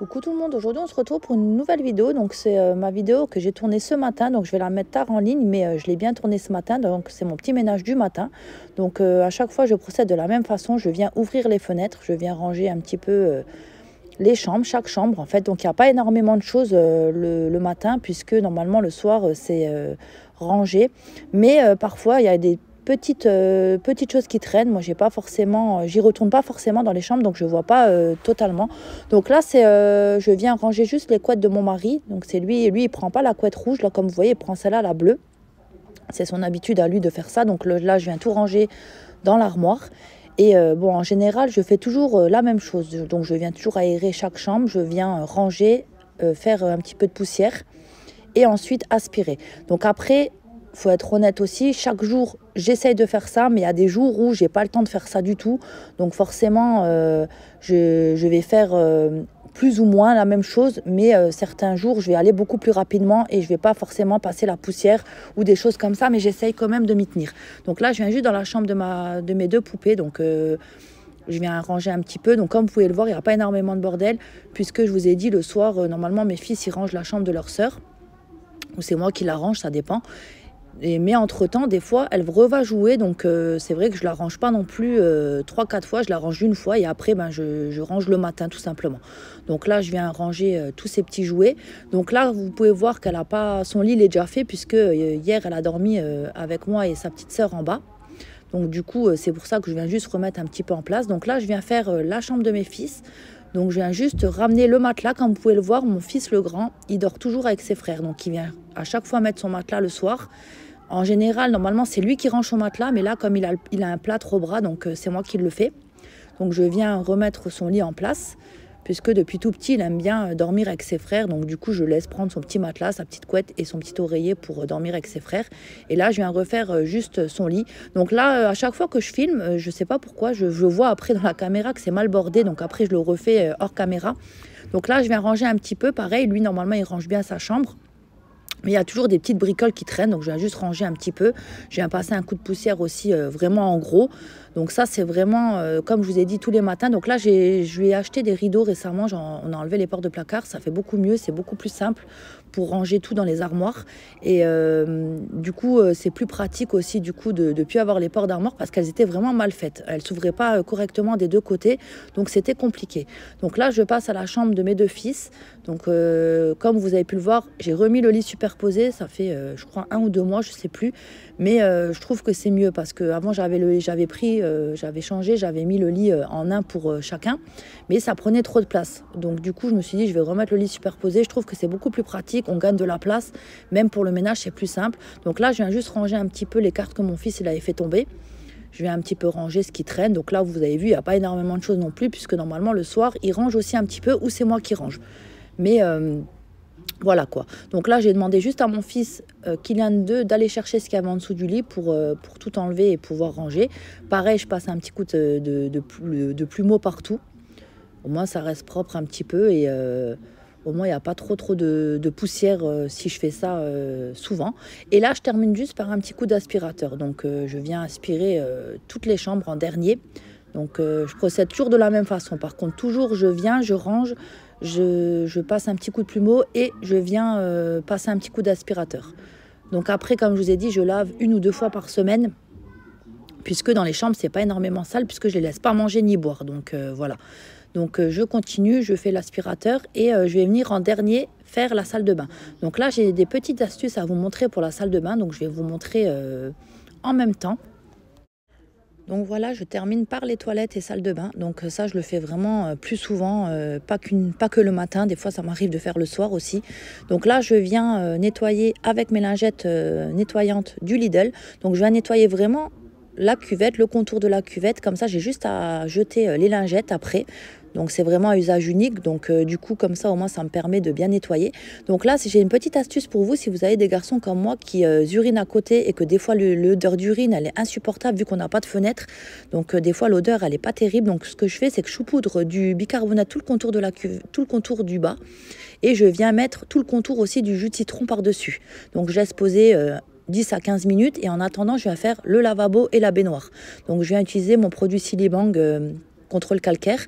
Coucou tout le monde, aujourd'hui on se retrouve pour une nouvelle vidéo. Donc c'est ma vidéo que j'ai tournée ce matin, donc je vais la mettre tard en ligne, mais je l'ai bien tournée ce matin. Donc c'est mon petit ménage du matin. Donc à chaque fois je procède de la même façon, je viens ouvrir les fenêtres, je viens ranger un petit peu les chambres, chaque chambre en fait. Donc il n'y a pas énormément de choses le matin, puisque normalement le soir c'est rangé. Mais parfois il y a des petites choses qui traînent. Moi, j'y retourne pas forcément dans les chambres, donc je vois pas totalement. Donc là, je viens ranger juste les couettes de mon mari. Donc c'est lui, il prend pas la couette rouge, là, comme vous voyez, il prend celle-là, la bleue. C'est son habitude à lui de faire ça. Donc là, je viens tout ranger dans l'armoire. Et bon, en général, je fais toujours la même chose. Donc je viens toujours aérer chaque chambre, je viens ranger, faire un petit peu de poussière et ensuite aspirer. Donc après, faut être honnête aussi, chaque jour j'essaye de faire ça, mais il y a des jours où j'ai pas le temps de faire ça du tout. Donc forcément je vais faire plus ou moins la même chose, mais certains jours je vais aller beaucoup plus rapidement et je vais pas forcément passer la poussière ou des choses comme ça, mais j'essaye quand même de m'y tenir. Donc là je viens juste dans la chambre de mes deux poupées, donc je viens ranger un petit peu. Donc comme vous pouvez le voir, il n'y a pas énormément de bordel, puisque je vous ai dit le soir, normalement mes fils ils rangent la chambre de leur sœur, ou c'est moi qui la range, ça dépend. Mais entre-temps, des fois, elle reva jouer. Donc, c'est vrai que je ne la range pas non plus 3-4 fois. Je la range une fois et après, je range le matin, tout simplement. Donc là, je viens ranger tous ces petits jouets. Donc là, vous pouvez voir qu'elle a pas... Son lit, il est déjà fait, puisque hier, elle a dormi avec moi et sa petite sœur en bas. Donc, du coup, c'est pour ça que je viens juste remettre un petit peu en place. Donc là, je viens faire la chambre de mes fils. Donc, je viens juste ramener le matelas. Comme vous pouvez le voir, mon fils, le grand, il dort toujours avec ses frères. Donc, il vient à chaque fois mettre son matelas le soir. En général, normalement, c'est lui qui range son matelas, mais là, comme il a un plâtre au bras, donc c'est moi qui le fais. Donc, je viens remettre son lit en place, puisque depuis tout petit, il aime bien dormir avec ses frères. Donc, du coup, je laisse prendre son petit matelas, sa petite couette et son petit oreiller pour dormir avec ses frères. Et là, je viens refaire juste son lit. Donc là, à chaque fois que je filme, je ne sais pas pourquoi, je vois après dans la caméra que c'est mal bordé. Donc après, je le refais hors caméra. Donc là, je viens ranger un petit peu. Pareil, lui, normalement, il range bien sa chambre. Mais il y a toujours des petites bricoles qui traînent, donc je viens juste ranger un petit peu. Je viens passer un coup de poussière aussi, vraiment en gros. Donc ça, c'est vraiment, comme je vous ai dit, tous les matins. Donc là, je lui ai acheté des rideaux récemment. On a enlevé les portes de placard, ça fait beaucoup mieux, c'est beaucoup plus simple pour ranger tout dans les armoires. Et du coup, c'est plus pratique aussi du coup de ne plus avoir les portes d'armoire, parce qu'elles étaient vraiment mal faites. Elles ne s'ouvraient pas correctement des deux côtés, donc c'était compliqué. Donc là, je passe à la chambre de mes deux fils. Donc comme vous avez pu le voir, j'ai remis le lit superposé. Ça fait, je crois, 1 ou 2 mois, je ne sais plus. Mais je trouve que c'est mieux, parce qu'avant, j'avais changé, j'avais mis le lit en un pour chacun. Mais ça prenait trop de place. Donc du coup, je me suis dit, je vais remettre le lit superposé. Je trouve que c'est beaucoup plus pratique. On gagne de la place. Même pour le ménage, c'est plus simple. Donc là, je viens juste ranger un petit peu les cartes que mon fils il avait fait tomber. Je viens un petit peu ranger ce qui traîne. Donc là, vous avez vu, il n'y a pas énormément de choses non plus, puisque normalement, le soir, il range aussi un petit peu, ou c'est moi qui range. Mais voilà quoi. Donc là, j'ai demandé juste à mon fils Kylian 2 d'aller chercher ce qu'il y avait en dessous du lit pour tout enlever et pouvoir ranger. Pareil, je passe un petit coup de plumeau partout. Au moins, ça reste propre un petit peu et au moins, il n'y a pas trop de poussière si je fais ça souvent. Et là, je termine juste par un petit coup d'aspirateur. Donc, je viens aspirer toutes les chambres en dernier. Donc, je procède toujours de la même façon. Par contre, toujours, je viens, je range, je passe un petit coup de plumeau et je viens passer un petit coup d'aspirateur. Donc après, comme je vous ai dit, je lave 1 ou 2 fois par semaine, puisque dans les chambres, c'est pas énormément sale, puisque je les laisse pas manger ni boire. Donc voilà. Donc je continue, je fais l'aspirateur et je vais venir en dernier faire la salle de bain. Donc là, j'ai des petites astuces à vous montrer pour la salle de bain. Donc je vais vous montrer en même temps. Donc voilà, je termine par les toilettes et salles de bain. Donc ça, je le fais vraiment plus souvent, pas que le matin. Des fois, ça m'arrive de faire le soir aussi. Donc là, je viens nettoyer avec mes lingettes nettoyantes du Lidl. Donc je viens nettoyer vraiment la cuvette, le contour de la cuvette. Comme ça, j'ai juste à jeter les lingettes après. Donc c'est vraiment à usage unique. Donc du coup, comme ça, au moins, ça me permet de bien nettoyer. Donc là, j'ai une petite astuce pour vous. Si vous avez des garçons comme moi qui urinent à côté et que des fois, l'odeur d'urine, elle est insupportable vu qu'on n'a pas de fenêtre. Donc des fois, l'odeur, elle n'est pas terrible. Donc ce que je fais, c'est que je saupoudre du bicarbonate tout le contour de la cuve, tout le contour du bas. Et je viens mettre tout le contour aussi du jus de citron par-dessus. Donc je laisse poser 10 à 15 minutes. Et en attendant, je vais faire le lavabo et la baignoire. Donc je viens utiliser mon produit Silibang contre le calcaire,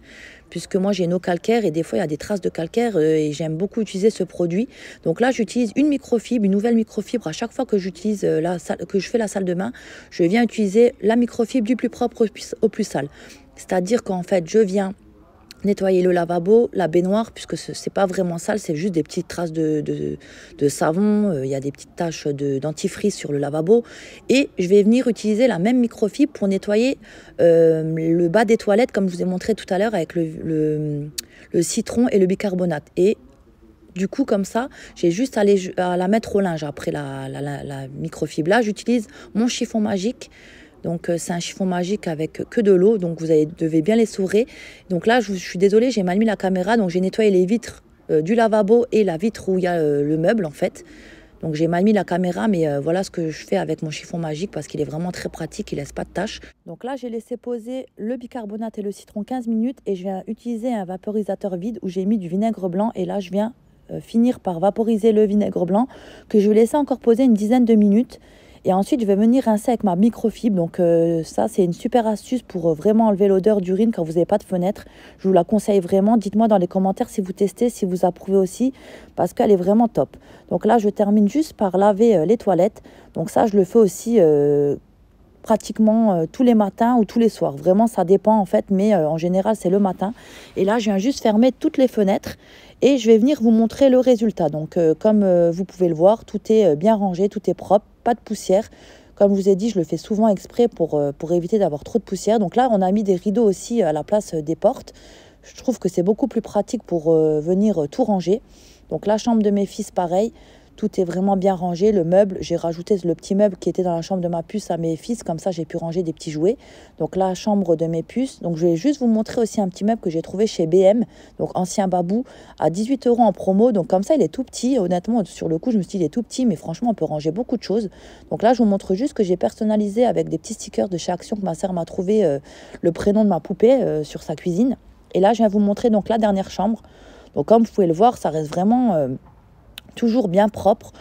puisque moi j'ai une eau calcaire et des fois il y a des traces de calcaire et j'aime beaucoup utiliser ce produit. Donc là j'utilise une microfibre, une nouvelle microfibre à chaque fois que j'utilise que je fais la salle de bain. Je viens utiliser la microfibre du plus propre au plus sale. C'est-à-dire qu'en fait je viens nettoyer le lavabo, la baignoire, puisque c'est pas vraiment sale, c'est juste des petites traces de savon, il y a des petites taches dentifrice sur le lavabo. Et je vais venir utiliser la même microfibre pour nettoyer le bas des toilettes, comme je vous ai montré tout à l'heure, avec le citron et le bicarbonate. Et du coup, comme ça, j'ai juste à la mettre au linge après la microfibre. Là, j'utilise mon chiffon magique. Donc c'est un chiffon magique avec que de l'eau, donc vous devez bien l'essorer. Donc là, je suis désolée, j'ai mal mis la caméra, donc j'ai nettoyé les vitres du lavabo et la vitre où il y a le meuble en fait. Donc j'ai mal mis la caméra, mais voilà ce que je fais avec mon chiffon magique parce qu'il est vraiment très pratique, il laisse pas de taches. Donc là, j'ai laissé poser le bicarbonate et le citron 15 minutes et je viens utiliser un vaporisateur vide où j'ai mis du vinaigre blanc et là, je viens finir par vaporiser le vinaigre blanc que je vais laisser encore poser une dizaine de minutes. Et ensuite, je vais venir rincer avec ma microfibre. Donc ça, c'est une super astuce pour vraiment enlever l'odeur d'urine quand vous n'avez pas de fenêtre. Je vous la conseille vraiment. Dites-moi dans les commentaires si vous testez, si vous approuvez aussi, parce qu'elle est vraiment top. Donc là, je termine juste par laver les toilettes. Donc ça, je le fais aussi pratiquement tous les matins ou tous les soirs. Vraiment, ça dépend en fait, mais en général, c'est le matin. Et là, je viens juste fermer toutes les fenêtres et je vais venir vous montrer le résultat. Donc, comme vous pouvez le voir, tout est bien rangé, tout est propre, pas de poussière. Comme je vous ai dit, je le fais souvent exprès pour éviter d'avoir trop de poussière. Donc là, on a mis des rideaux aussi à la place des portes. Je trouve que c'est beaucoup plus pratique pour venir tout ranger. Donc la chambre de mes fils, pareil. Tout est vraiment bien rangé. Le meuble, j'ai rajouté le petit meuble qui était dans la chambre de ma puce à mes fils. Comme ça, j'ai pu ranger des petits jouets. Donc la chambre de mes puces. Donc je vais juste vous montrer aussi un petit meuble que j'ai trouvé chez BM. Donc ancien babou à 18 € en promo. Donc comme ça, il est tout petit. Honnêtement, sur le coup, je me suis dit, il est tout petit. Mais franchement, on peut ranger beaucoup de choses. Donc là, je vous montre juste que j'ai personnalisé avec des petits stickers de chez Action que ma sœur m'a trouvé le prénom de ma poupée sur sa cuisine. Et là, je viens vous montrer donc la dernière chambre. Donc comme vous pouvez le voir, ça reste vraiment toujours bien propre,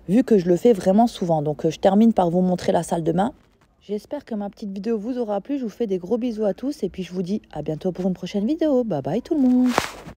vu que je le fais vraiment souvent. Donc je termine par vous montrer la salle de bain. J'espère que ma petite vidéo vous aura plu. Je vous fais des gros bisous à tous et puis je vous dis à bientôt pour une prochaine vidéo. Bye bye tout le monde.